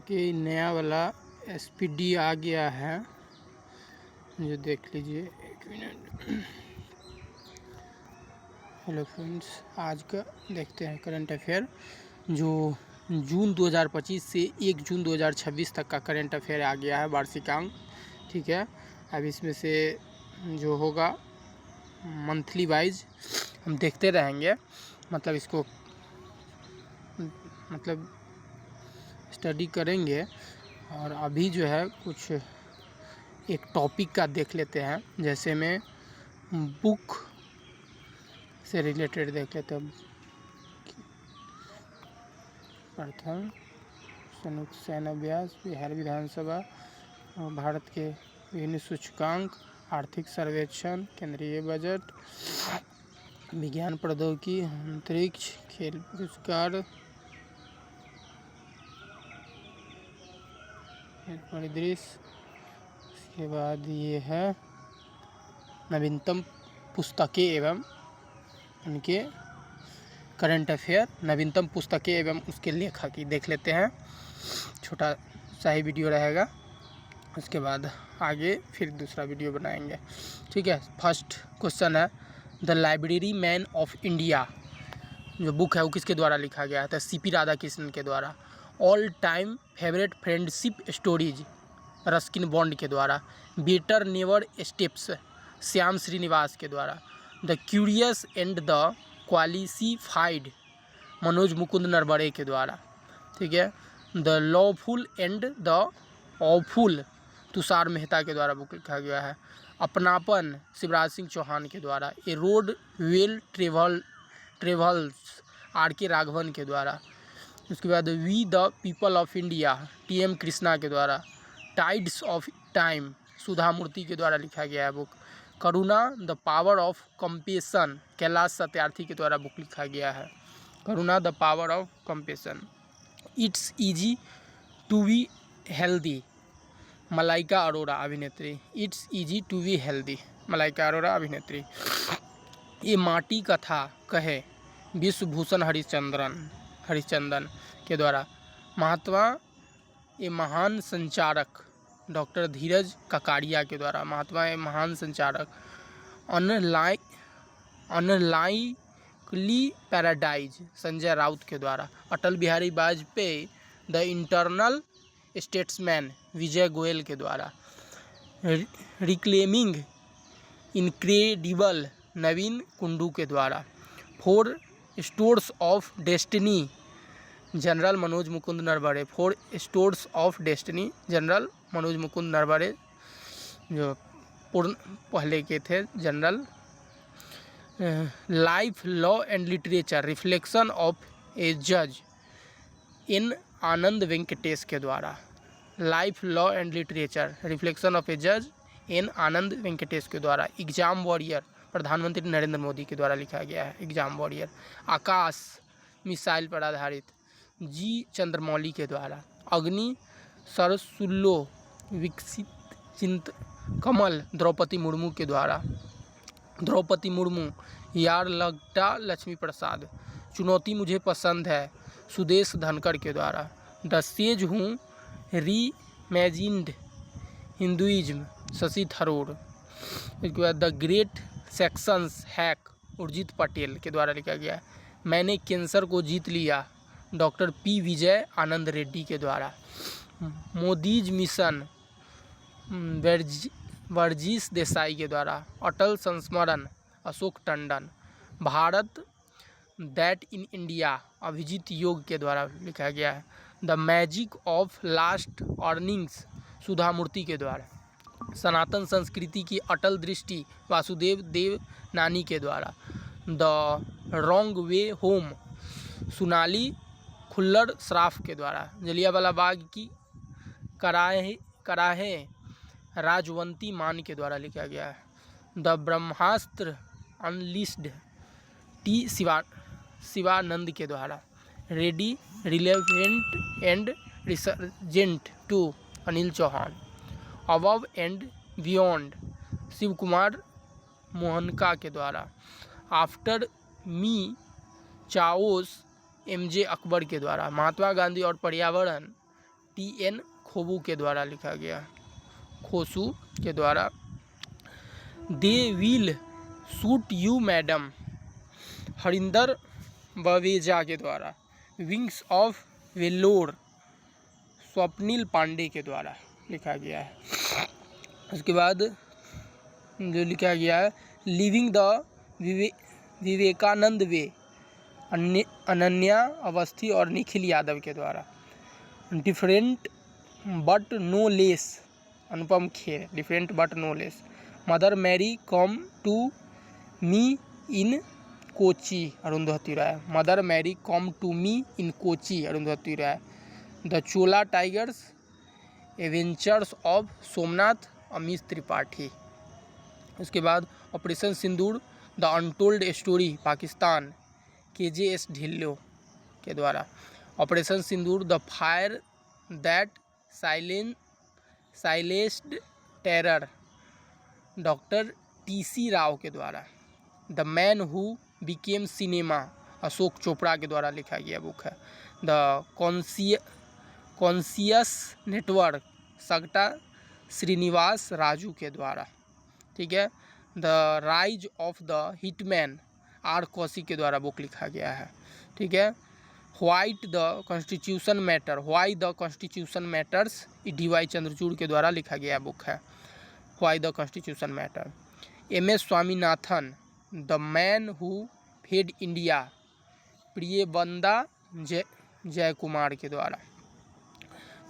Okay, नया वाला SPD आ गया है, जो देख लीजिए। एक मिनट। हेलो फ्रेंड्स, आज का देखते हैं करंट अफेयर, जो जून 2025 से 1 जून 2026 तक का करंट अफेयर आ गया है, वार्षिकांक। ठीक है, अब इसमें से जो होगा मंथली वाइज हम देखते रहेंगे, मतलब इसको स्टडी करेंगे। और अभी जो है कुछ एक टॉपिक का देख लेते हैं, जैसे में बुक से रिलेटेड देख लेते हैं। प्रथम संयुक्त सैन्य अभ्यास, बिहार विधानसभा, भारत के विभिन्न सूचकांक, आर्थिक सर्वेक्षण, केंद्रीय बजट, विज्ञान प्रौद्योगिकी, अंतरिक्ष, खेल पुरस्कार, परिदृश्य। इसके बाद ये है नवीनतम पुस्तकें एवं उनके करंट अफेयर, नवीनतम पुस्तकें एवं उसके लेखक की देख लेते हैं। छोटा सा ही वीडियो रहेगा, उसके बाद आगे फिर दूसरा वीडियो बनाएंगे। ठीक है, फर्स्ट क्वेश्चन है, the library man of India जो बुक है वो किसके द्वारा लिखा गया है? तो CP राधाकृष्णन के द्वारा। All time favourite friendship stories Ruskin Bond के द्वारा। Better never steps Shyam Srinivas के द्वारा। The curious and the qualified Manoj Mukund Naravane के द्वारा। ठीक है, the lawful and the awful Tushar Mehta के द्वारा बुक लिखा गया है। अपनापन शिवराज सिंह चौहान के द्वारा। A road well travels RK Raghavan के द्वारा। उसके बाद we the people of India TM Krishna के द्वारा। Tides of time Sudha Murthy के द्वारा लिखा गया है book. Karuna the power of compassion Kailash Satyarthi के द्वारा बुक लिखा गया है। Karuna the power of compassion. It's easy to be healthy Malaika Arora अभिनेत्री। It's easy to be healthy Malaika Arora अभिनेत्री। ये माटी का था कहे विश्वभूषण हरिश्चंदन के द्वारा। महात्मा ये महान संचारक डॉक्टर धीरज ककाड़िया के द्वारा। महात्मा ये महान संचारक। अनलाइकली पैराडाइज संजय राउत के द्वारा। Atal Bihari Vajpayee the internal statesman Vijay Goyal के द्वारा। रिक्लेमिंग इनक्रेडिबल नवीन कुंडू के द्वारा। 4 stores of destiny general Manoj Mukund Naravane. 4 stores of destiny general Manoj Mukund Naravane, जो पूर्ण पहले के थे general. Life law and literature reflection of a जज N आनंद वेंकटेश के द्वारा। Life law and literature reflection of a जज N आनंद वेंकटेश के द्वारा। एग्जाम वॉरियर प्रधानमंत्री नरेंद्र मोदी के द्वारा लिखा गया है एग्जाम वॉरियर। आकाश मिसाइल पर आधारित G चंद्रमौली के द्वारा। अग्नि सरसुल्लो विकसित चिंत कमल द्रौपदी मुर्मू के द्वारा। द्रौपदी मुर्मू यार लगटा लक्ष्मी प्रसाद। चुनौती मुझे पसंद है सुदेश धनखड़ के द्वारा। द सेज हूँ रीइमेजिन्ड हिंदुइज्म शशि थरूर। इसके बाद the great sections hack Urjit Patel के द्वारा लिखा गया है। मैंने कैंसर को जीत लिया डॉक्टर P विजय आनंद रेड्डी के द्वारा। मोदीज मिशन वर्जीश देसाई के द्वारा। अटल संस्मरण Ashok Tandon. Bharat that in India Abhijit Yog के द्वारा लिखा गया है। The magic of last earnings Sudha Murthy के द्वारा। सनातन संस्कृति की अटल दृष्टि वासुदेव देव नानी के द्वारा। The wrong way home Sonali Khullar Shroff के द्वारा। जलियांवाला बाग की कराहें राजवंती मान के द्वारा लिखा गया है। The Brahmastra unleashed T Shivanand के द्वारा। Ready relevant and resurgent 2 Anil Chauhan. Above and beyond Shiv Kumar Mohanka के द्वारा। After me chaos MJ Akbar के द्वारा। महात्मा गांधी और पर्यावरण T.N. खोबू के द्वारा लिखा गया, खोसू के द्वारा। They will shoot you madam, Harinder Baweja के द्वारा। विंग्स ऑफ वेलोर, स्वप्निल पांडे के द्वारा लिखा गया है। उसके बाद जो लिखा गया है, living the Vivekananda way, Ananya Awasthi और निखिल यादव के द्वारा। Different but no less, Anupam Kher, different but no less. Mother Mary come to me in Kochi, Arundhati Roy. Mother Mary come to me in Kochi, Arundhati Roy. The Chola tigers, adventures of Somnath, Amish Tripathi. उसके बाद operation Sindoor, the untold story, Pakistan, KJS Dhillon के द्वारा। Operation Sindoor, the fire that silenced terror, doctor TC Rao के द्वारा। The man who became cinema, Ashok Chopra के द्वारा लिखा गया बुक है। The conscious network, Sugata Srinivasa Raju के द्वारा, ठीक है। The rise of the hitman, R Kaushik के द्वारा बुक लिखा गया है, ठीक है। White the constitution matter, why the constitution matters, DY Chandrachud के द्वारा लिखा गया बुक है, why the constitution matter. MS Swaminathan, the man who fed India, प्रियबंदा जय कुमार के द्वारा।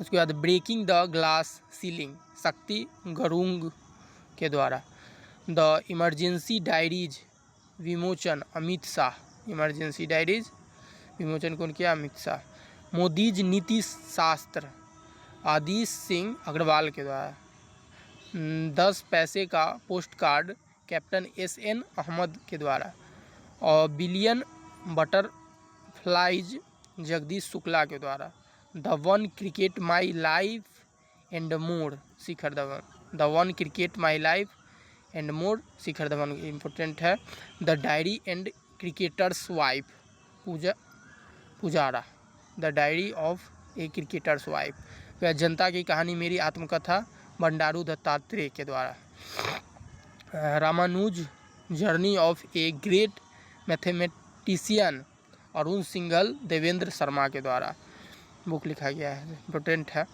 उसके बाद ब्रेकिंग द ग्लास सीलिंग, शक्ति गरुंग के द्वारा। द इमरजेंसी डायरीज विमोचन, अमित शाह, इमरजेंसी डायरीज विमोचन कौन किया, अमित शाह। मोदीज नीति शास्त्र, आदिश सिंह अग्रवाल के द्वारा। 10 पैसे का post card, captain SN Ahmed के द्वारा। और बिलियन बटरफ्लाइज, जगदीश शुक्ला के द्वारा। The one cricket my life and more, Shikhar Dhawan. The one cricket my life and more, Shikhar Dhawan important है। The diary and cricketer's wife, Pujara. The diary of a cricketer's wife. वह जनता की कहानी मेरी आत्मकथा, बंडारू दत्तात्रेय के द्वारा। Ramanujan journey of a great mathematician, Arun Singhal, Devendra Sharma के द्वारा बुक लिखा गया है, इम्पोर्टेंट है।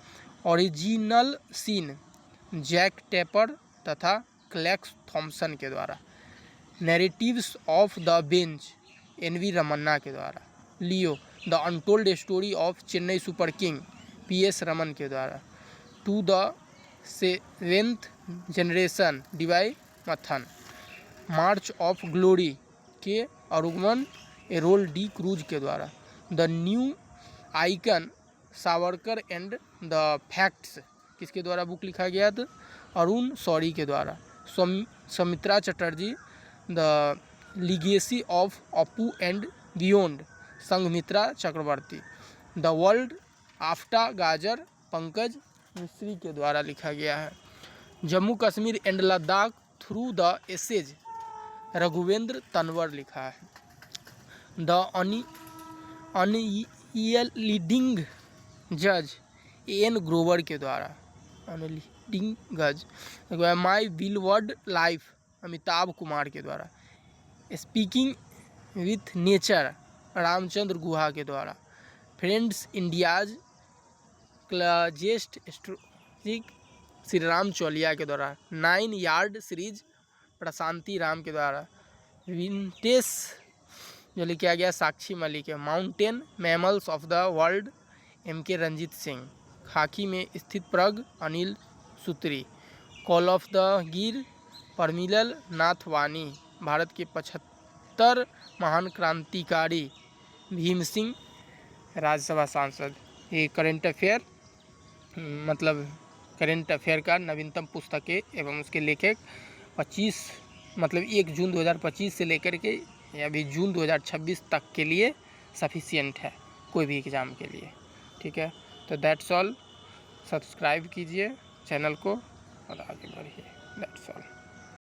ओरिजिनल सीन, जैक टेपर तथा क्लैक्स थॉम्सन के द्वारा। Narratives of the bench, NV Ramana के द्वारा। Leo, the untold story of Chennai super king, PS Raman के द्वारा। To the seventh generation, DY Mathan. March of glory के अरुगमन एरोल D क्रूज के द्वारा। The new icon, Savarkar and the facts, किसके द्वारा बुक लिखा गया था, अरुण शौरी के द्वारा। Soumitra Chatterjee, the legacy of Apu and beyond, Sanghamitra Chakraborty. The world after Gaza, Pankaj Mistry के द्वारा लिखा गया है। Jammu Kashmir and Ladakh through the ages, Raghavendra Tanwar लिखा है। द अनयील्डिंग जज, AN ग्रोवर के द्वारा, अनयील्डिंग जज। My beloved life, Amitabh Kumar के द्वारा। Speaking with nature, Ramachandra Guha के द्वारा। Friends India's closest strategic, Shri Ram Chaulia के द्वारा। 9 यार्ड सीरीज, प्रशांति राम के द्वारा। विंटेज जो लिखा गया साक्षी मलिक है। Mountain mammals of the world, MK Ranjit Singh. खाकी में स्थित प्रग, अनिल सूत्री। कॉल ऑफ द गिर, परमिलल नाथ वानी। भारत के 75 महान क्रांतिकारी, भीम सिंह, राज्यसभा सांसद। ये करंट अफेयर, मतलब करंट अफेयर का नवीनतम पुस्तकें एवं उसके लेखक 1 जून 2025 से लेकर के अभी जून 2026 तक के लिए सफिशिएंट है कोई भी एग्ज़ाम के लिए, ठीक है। तो दैट्स ऑल, सब्सक्राइब कीजिए चैनल को और आगे बढ़िए, दैट्स ऑल।